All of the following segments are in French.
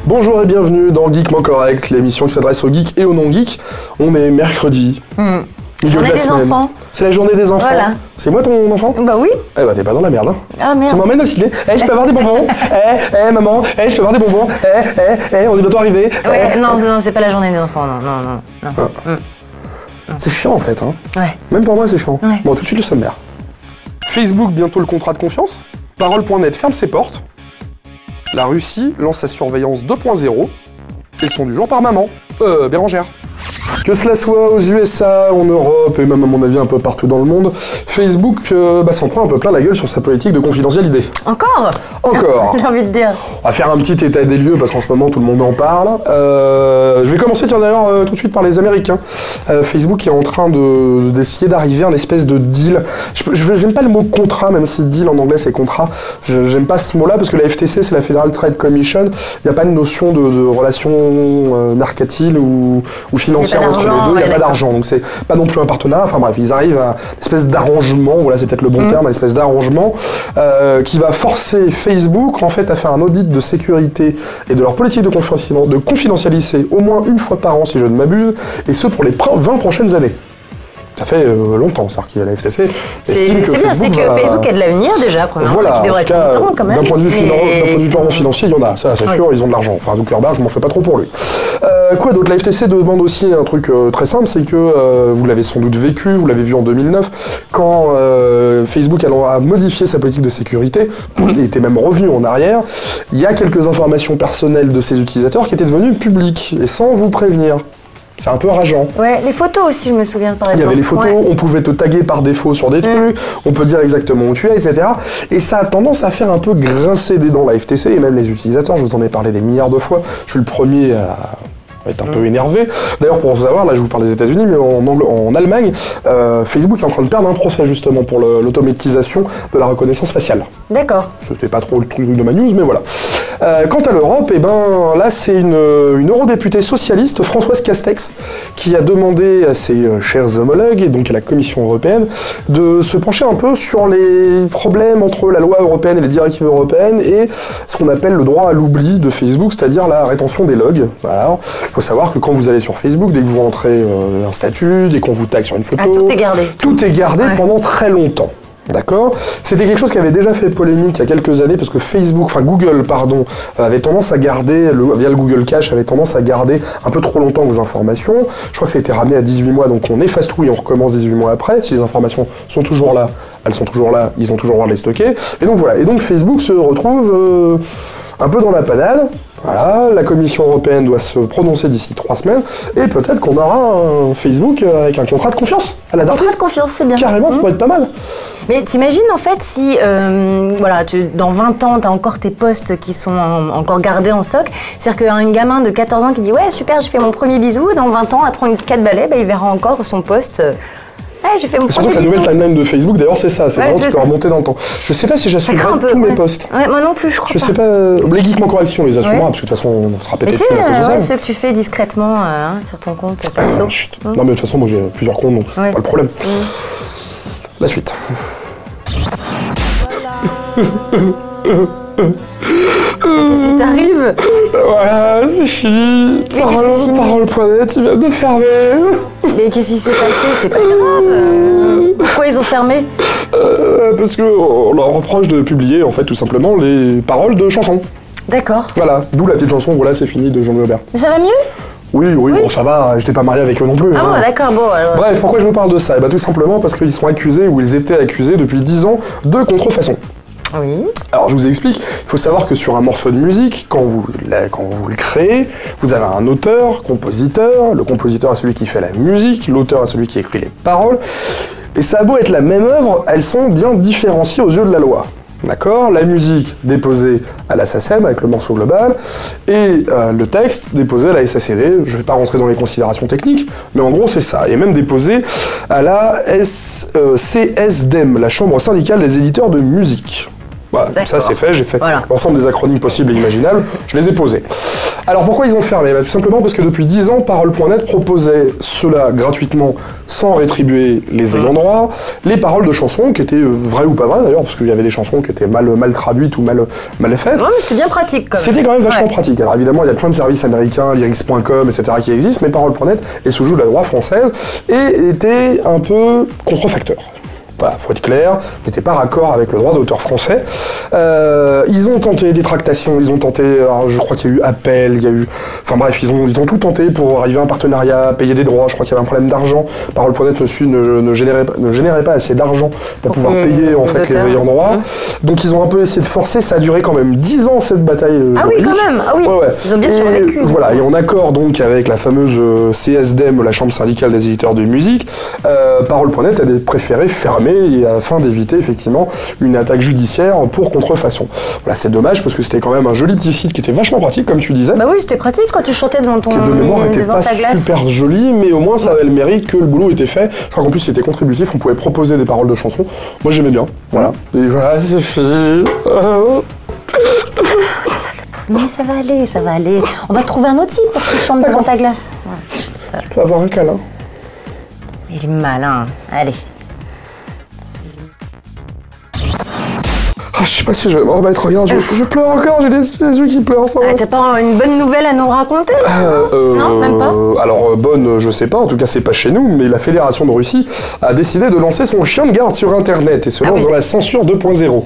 Bonjour et bienvenue dans Geekement Correct, l'émission qui s'adresse aux geeks et aux non-geeks. On est mercredi, milieu de la semaine. Enfants. C'est la journée des enfants. Voilà. C'est moi ton enfant? Bah oui. Eh bah t'es pas dans la merde. Hein. Ah merde. Tu m'emmènes au ciné. Je peux avoir des bonbons. Maman. Je peux avoir des bonbons. On est bientôt arrivé. Ouais, non, c'est pas la journée des enfants, non. C'est chiant en fait. Hein. Ouais. Même pour moi c'est chiant. Ouais. Bon, tout de suite le sommaire. Facebook, bientôt le contrat de confiance. Parole.net ferme ses portes. La Russie lance sa surveillance 2.0. Ils sont du genre par maman. Bérangère. Que cela soit aux USA, en Europe et même à mon avis un peu partout dans le monde, Facebook s'en prend un peu plein la gueule sur sa politique de confidentialité. Encore. J'ai envie de dire. On va faire un petit état des lieux parce qu'en ce moment tout le monde en parle. Je vais commencer d'ailleurs tout de suite par les Américains. Facebook est en train d'essayer d'arriver à une espèce de deal. J'aime pas le mot contrat, même si deal en anglais c'est contrat. J'aime pas ce mot-là parce que la FTC c'est la Federal Trade Commission. Il n'y a pas de notion de relation mercantile ou financière entre les deux. Il n'y a pas d'argent, donc c'est pas non plus un partenariat. Enfin bref, ils arrivent à une espèce d'arrangement. Voilà, c'est peut-être le bon terme, une espèce d'arrangement qui va forcer Facebook en fait à faire un audit de sécurité et de leur politique de confidentialiser au moins une fois par an si je ne m'abuse, et ce pour les 20 prochaines années. Ça fait longtemps, c'est-à-dire qu'il y a la FTC estime que Facebook a de l'avenir déjà, premièrement, voilà, qui devrait être longtemps quand même. D'un point de vue financier, il y en a, ça c'est sûr, ils ont de l'argent. Enfin, Zuckerberg, je m'en fais pas trop pour lui. Quoi d'autre? La FTC demande aussi un truc très simple, c'est que, vous l'avez sans doute vécu, vous l'avez vu en 2009, quand Facebook a modifié sa politique de sécurité, et était même revenu en arrière, il y a quelques informations personnelles de ses utilisateurs qui étaient devenues publiques, et sans vous prévenir. C'est un peu rageant. Ouais, les photos aussi, je me souviens par exemple. Il y avait les photos, on pouvait te taguer par défaut sur des trucs, on peut dire exactement où tu es, etc. Et ça a tendance à faire un peu grincer des dents la FTC et même les utilisateurs. Je vous en ai parlé des milliards de fois. Je suis le premier à être un peu énervé. D'ailleurs, pour savoir, là je vous parle des États-Unis, mais en Allemagne, Facebook est en train de perdre un procès justement pour l'automatisation de la reconnaissance faciale. D'accord. C'était pas trop le truc de ma news, mais voilà. Quant à l'Europe, là c'est une eurodéputée socialiste, Françoise Castex, qui a demandé à ses chers homologues, et donc à la Commission européenne, de se pencher un peu sur les problèmes entre la loi européenne et les directives européennes et ce qu'on appelle le droit à l'oubli de Facebook, c'est-à-dire la rétention des logs. Voilà. Il faut savoir que quand vous allez sur Facebook, dès que vous rentrez un statut, dès qu'on vous tag sur une photo, tout est gardé. Tout est gardé pendant très longtemps. D'accord? C'était quelque chose qui avait déjà fait polémique il y a quelques années parce que Google, avait tendance à garder, via le Google Cache, avait tendance à garder un peu trop longtemps vos informations. Je crois que ça a été ramené à 18 mois, donc on efface tout et on recommence 18 mois après. Si les informations sont toujours là, elles sont toujours là, ils ont toujours le droit de les stocker. Et donc voilà. Et donc Facebook se retrouve un peu dans la panade. Voilà, la Commission européenne doit se prononcer d'ici 3 semaines, et peut-être qu'on aura un Facebook avec un contrat de confiance à la contrat de confiance, c'est bien. Carrément, ça pourrait être pas mal. Mais t'imagines en fait si, dans 20 ans, t'as encore tes posts qui sont encore gardés en stock, c'est-à-dire qu'un gamin de 14 ans qui dit « Ouais, super, j'ai fait mon premier bisou », dans 20 ans, à 34 balais, il verra encore son post... j'ai fait mon surtout que la nouvelle timeline de Facebook, d'ailleurs, c'est ça. C'est vraiment tu peux remonter dans le temps. Je sais pas si j'assumerai tous mes posts. Ouais, moi non plus, je crois pas. Je sais pas. Les Geekement Correction, on les assumera, parce que de toute façon, on sera pété dessus à cause de ça. Ceux que tu fais discrètement sur ton compte perso. Chut. Non, mais de toute façon, moi j'ai plusieurs comptes, donc c'est pas le problème. La suite. Qu'est-ce qui t'arrive? Voilà, c'est fini. Parole.net, ils viennent de fermer. Mais qu'est-ce qui s'est passé? C'est pas grave. Pourquoi ils ont fermé? Parce qu'on leur reproche de publier, en fait, tout simplement, les paroles de chansons. D'accord. Voilà, d'où la petite chanson, voilà, c'est fini, de Jean-Louis Aubert. Mais ça va mieux? Oui, bon, ça va, j'étais pas marié avec eux non plus. Ah bon, d'accord, bon. Alors... Bref, pourquoi je vous parle de ça? Tout simplement parce qu'ils sont accusés, ou ils étaient accusés depuis 10 ans, de contrefaçon. Oui. Alors je vous explique, il faut savoir que sur un morceau de musique, quand vous le créez, vous avez un auteur, compositeur, le compositeur est celui qui fait la musique, l'auteur est celui qui écrit les paroles, et ça a beau être la même œuvre, elles sont bien différenciées aux yeux de la loi. D'accord? La musique déposée à la SACEM avec le morceau global, et le texte déposé à la SACD, je ne vais pas rentrer dans les considérations techniques, mais en gros c'est ça, et même déposé à la CSDEM, la Chambre syndicale des éditeurs de musique. Voilà, ça c'est fait, j'ai fait l'ensemble des acronymes possibles et imaginables, je les ai posés. Alors pourquoi ils ont fermé? Tout simplement parce que depuis 10 ans, Parole.net proposait cela gratuitement, sans rétribuer les ayants droit, les paroles de chansons qui étaient vraies ou pas vraies d'ailleurs, parce qu'il y avait des chansons qui étaient mal traduites ou mal faites. Ouais, mais c'était bien pratique quand même. C'était quand même vachement pratique. Alors évidemment, il y a plein de services américains, lyrics.com, etc. qui existent, mais Parole.net est sous joug de la loi française et était un peu contrefacteur. Voilà, faut être clair, n'était pas raccord avec le droit d'auteur français. Ils ont tenté des tractations, ils ont tenté, alors je crois qu'il y a eu appel, il y a eu... Enfin bref, ils ont tout tenté pour arriver à un partenariat, payer des droits, je crois qu'il y avait un problème d'argent. Parole.net ne générait pas assez d'argent pour pouvoir payer en fait les ayants droit. Donc ils ont un peu essayé de forcer, ça a duré quand même 10 ans cette bataille juridique. Oui, quand même, ah oui, ouais. Ils ont bien survécu. Voilà, et en accord donc avec la fameuse CSDM, la Chambre syndicale des éditeurs de musique, Parole.net a préféré fermer afin d'éviter effectivement une attaque judiciaire pour contrefaçon. Voilà, c'est dommage parce que c'était quand même un joli petit site qui était vachement pratique comme tu disais. Bah oui, c'était pratique quand tu chantais devant ton qui de mémoire était pas super joli, mais au moins ça avait le mérite que le boulot était fait. Je crois qu'en plus c'était contributif, on pouvait proposer des paroles de chansons. Moi j'aimais bien. Voilà. Et voilà, c'est fini. Mais ça va aller, ça va aller. On va trouver un autre site pour que tu chantes devant ta glace. Tu peux avoir un câlin. Il est malin. Allez. Je sais pas si je vais me remettre, regarde, je pleure encore, j'ai des yeux qui pleurent. T'as pas une bonne nouvelle à nous raconter? Non, même pas. Alors, bonne, je sais pas, en tout cas c'est pas chez nous, mais la Fédération de Russie a décidé de lancer son chien de garde sur Internet et se lance dans la censure 2.0.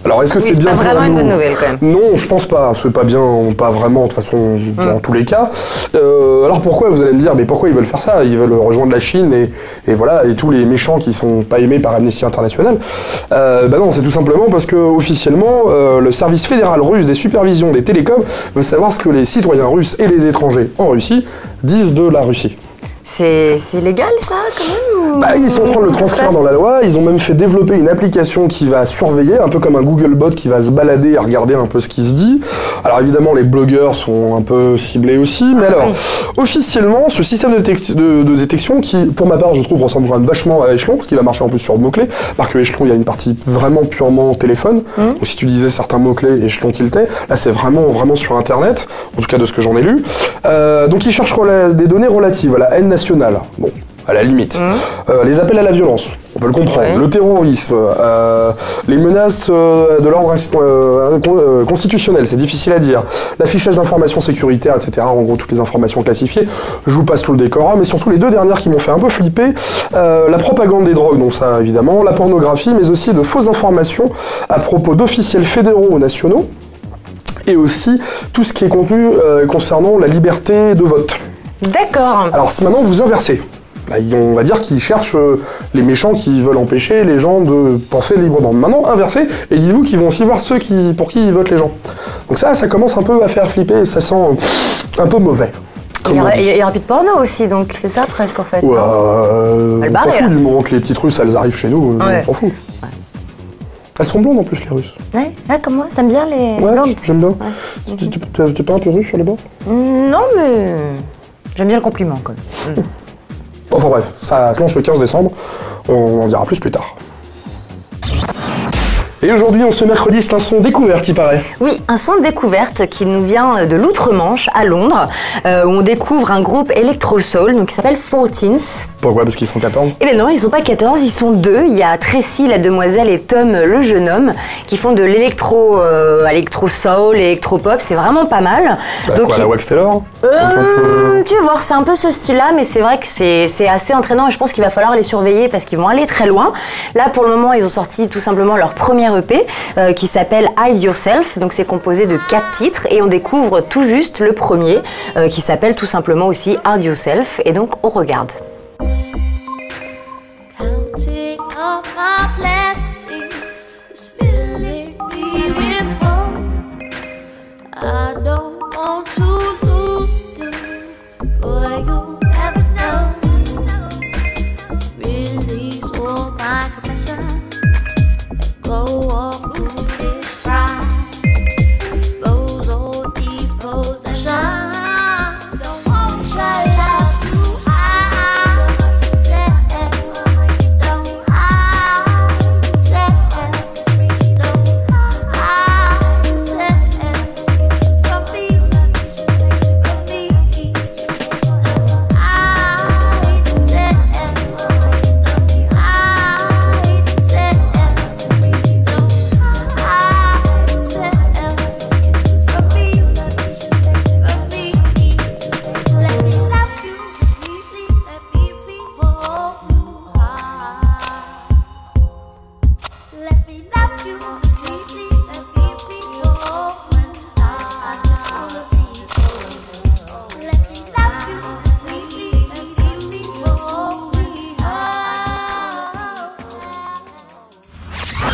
Alors est-ce que c'est bien pour nous? C'est pas vraiment une bonne nouvelle quand même. Non, je pense pas, c'est pas bien, pas vraiment, de toute façon, dans tous les cas. Alors pourquoi, vous allez me dire, mais pourquoi ils veulent faire ça? Ils veulent rejoindre la Chine et voilà, et tous les méchants qui sont pas aimés par Amnesty International. Bah non, c'est tout simplement parce que officiellement, le service fédéral russe des supervisions des télécoms veut savoir ce que les citoyens russes et les étrangers en Russie disent de la Russie. C'est légal ça quand même ou... Bah, ils sont en train de le transcrire dans la loi, ils ont même fait développer une application qui va surveiller, un peu comme un Googlebot qui va se balader et regarder un peu ce qui se dit. Alors évidemment les blogueurs sont un peu ciblés aussi, mais alors officiellement ce système de détection qui pour ma part je trouve ressemble quand même vachement à Echelon, parce qu'il va marcher en plus sur mots-clés, parce que Echelon il y a une partie vraiment purement téléphone, donc si tu disais certains mots-clés Echelon tiltait, là c'est vraiment sur internet, en tout cas de ce que j'en ai lu. Donc ils cherchent des données relatives à la haine nationale, bon, à la limite. Les appels à la violence, on peut le comprendre. Le terrorisme, les menaces de l'ordre constitutionnel, c'est difficile à dire. L'affichage d'informations sécuritaires, etc. En gros, toutes les informations classifiées. Je vous passe tout le décorum, mais surtout les deux dernières qui m'ont fait un peu flipper. La propagande des drogues, donc ça évidemment, la pornographie, mais aussi de fausses informations à propos d'officiels fédéraux ou nationaux, et aussi tout ce qui est contenu concernant la liberté de vote. D'accord. Alors maintenant, vous inversez. Là, on va dire qu'ils cherchent les méchants qui veulent empêcher les gens de penser librement. Maintenant, inversez, et dites-vous qu'ils vont aussi voir ceux pour qui ils votent les gens. Donc ça commence un peu à faire flipper, et ça sent un peu mauvais. Il y aura plus de porno aussi, donc c'est ça presque en fait. Ouais, on s'en fout du moment que les petites Russes, elles arrivent chez nous, on s'en fout. Ouais. Elles sont blondes en plus, les Russes. Ouais, comme moi, t'aimes bien les blondes? J'aime bien. Ouais. T'es pas un peu russe sur les bords? Non, mais j'aime bien le compliment quand même. Enfin bref, ça se lance le 15 décembre, on en dira plus tard. Et aujourd'hui, ce mercredi, c'est un son découverte qui paraît. Oui, un son de découverte qui nous vient de l'Outre-Manche, à Londres, où on découvre un groupe électro-soul qui s'appelle 14s. Pourquoi? Parce qu'ils sont 14? Eh bien non, ils sont pas 14, ils sont 2. Il y a Tracy, la demoiselle, et Tom, le jeune homme, qui font de l'électro-soul, électro-pop. C'est vraiment pas mal. Donc, quoi, la Wax Taylor? Tu vas voir, c'est un peu ce style-là, mais c'est vrai que c'est assez entraînant et je pense qu'il va falloir les surveiller parce qu'ils vont aller très loin. Là, pour le moment, ils ont sorti tout simplement leur premier EP qui s'appelle Hide Yourself. Donc, c'est composé de 4 titres et on découvre tout juste le premier qui s'appelle tout simplement aussi Hide Yourself. Et donc, on regarde. Counting all my blessings is filling me with hope. I don't want to lose you, boy, you'll never know. Release all my confessions, let go of foolish pride, expose all these possessions. Don't want your love to from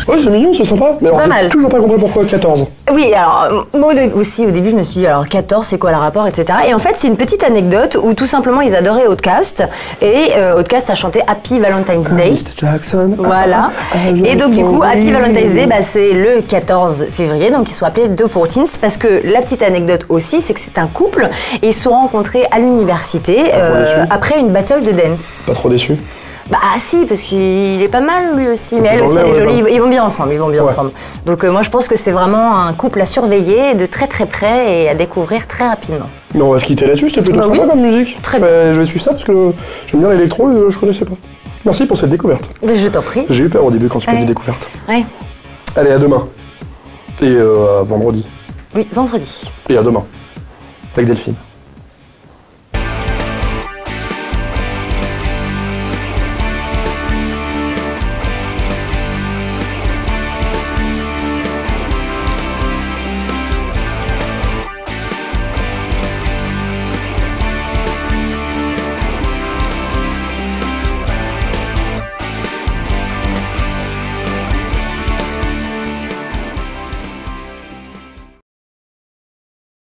Ouais, c'est mignon, c'est sympa. Mais alors, pas j'ai mal. toujours pas compris pourquoi 14. Oui, alors moi aussi au début je me suis dit alors 14 c'est quoi le rapport, etc. Et en fait c'est une petite anecdote où tout simplement ils adoraient Outkast et Outkast a chanté Happy Valentine's Day. Mr. Jackson. Voilà. Et donc du coup Happy Valentine's Day c'est le 14 février, donc ils sont appelés The 14th parce que la petite anecdote aussi c'est que c'est un couple et ils se sont rencontrés à l'université après une battle de dance. Pas trop déçu. Bah si, parce qu'il est pas mal lui aussi, mais Petit elle aussi anglais, elle est ouais, jolie, ils vont bien ensemble, ensemble. Donc moi je pense que c'est vraiment un couple à surveiller de très très près et à découvrir très rapidement. Mais on va se quitter là-dessus, c'était plutôt Bah sympa oui. comme musique. Très Je vais suivre ça parce que j'aime bien l'électro et je connaissais pas. Merci pour cette découverte. Mais je t'en prie. J'ai eu peur au début quand tu m'as Ouais. dit découverte. Ouais. Allez, à demain. Et à vendredi. Oui, vendredi. Et à demain. Avec Delphine.